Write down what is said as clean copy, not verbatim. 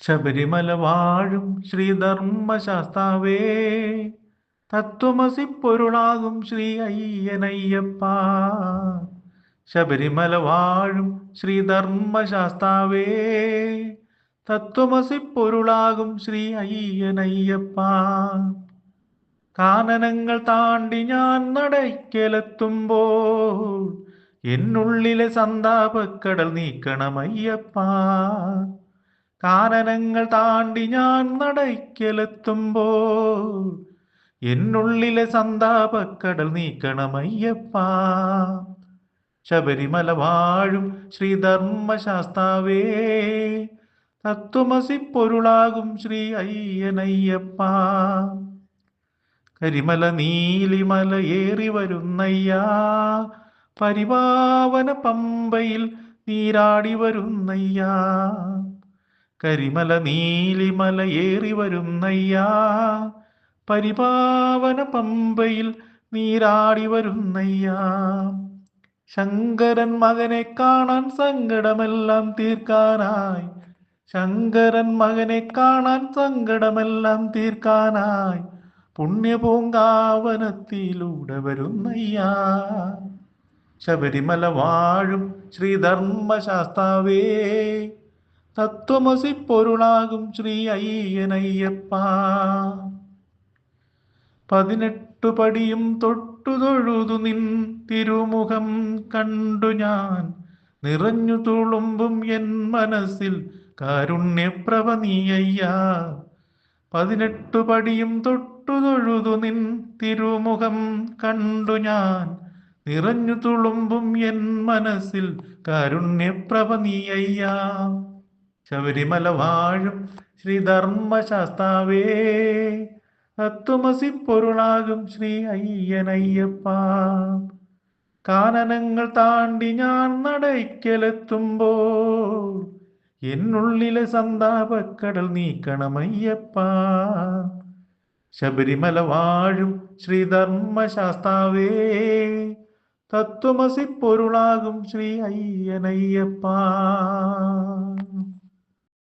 ശബരിമല വാഴും ശ്രീധർമ്മശാസ്താവേ, തത്വമസി പൊരുളാകും ശ്രീ അയ്യനയ്യപ്പ. ശബരിമല വാഴും ശ്രീധർമ്മശാസ്താവേ, തത്വമസി പൊരുളാകും ശ്രീ അയ്യനയ്യപ്പ. കാനനങ്ങൾ താണ്ടി ഞാൻ നടയ്ക്കലെത്തുമ്പോൾ എന്നുള്ളിലെ സന്താപക്കടൽ നീക്കണമയ്യപ്പ. കാനനങ്ങൾ താണ്ടി ഞാൻ നടയ്ക്കലെത്തുമ്പോൾ എന്നുള്ളിലെ സന്താപക്കടൽ നീക്കണമയ്യപ്പ. ശബരിമല വാഴും ശ്രീധർമ്മശാസ്താവേ, തത്വമസി പൊരുളാകും ശ്രീ അയ്യനയ്യപ്പ. കരിമല നീലിമല ഏറി വരുന്നയ്യാ, പരിപാവന പമ്പയിൽ നീരാടി വരുന്നയ്യാ. കരിമല നീലിമല ഏറി വരുന്നയ്യാ, പരിപാവന പമ്പയിൽ നീരാടി വരുന്നയ്യാ. ശങ്കരൻ മകനെ കാണാൻ സങ്കടമെല്ലാം തീർക്കാനായി, ശങ്കരൻ മകനെ കാണാൻ സങ്കടമെല്ലാം തീർക്കാനായി പുണ്യപൂങ്കാവനത്തിലൂടെ വരുന്നയ്യാ. ശബരിമല വാഴും ശ്രീധർമ്മശാസ്താവേ, തത്വമസി പൊരുളാകും ശ്രീ അയ്യനയ്യപ്പ. 18 പടിയും തൊട്ടു തൊഴുതു നിൻ തിരുമുഖം കണ്ടു ഞാൻ, നിറഞ്ഞു തുളുമ്പും എൻ മനസ്സിൽ കാരുണ്യപ്രഭ നീയയ്യാ. 18 പടിയും തൊട്ടു തൊഴുതു നിൻ തിരുമുഖം കണ്ടു ഞാൻ, നിറഞ്ഞു തുളുമ്പും എൻ മനസ്സിൽ കാരുണ്യപ്രഭ നീയയ്യാ. ശബരിമല വാഴും ശ്രീധർമ്മശാസ്താവേ, തത്വമസി പൊരുളാകും ശ്രീ അയ്യനയ്യപ്പ. കാനനങ്ങൾ താണ്ടി ഞാൻ നടയ്ക്കലെത്തുമ്പോൾ എന്നുള്ളിലെ സന്താപക്കടൽ നീക്കണമയ്യപ്പ. ശബരിമല വാഴും ശ്രീധർമ്മശാസ്താവേ, തത്വമസി പൊരുളാകും ശ്രീ അയ്യനയ്യപ്പ.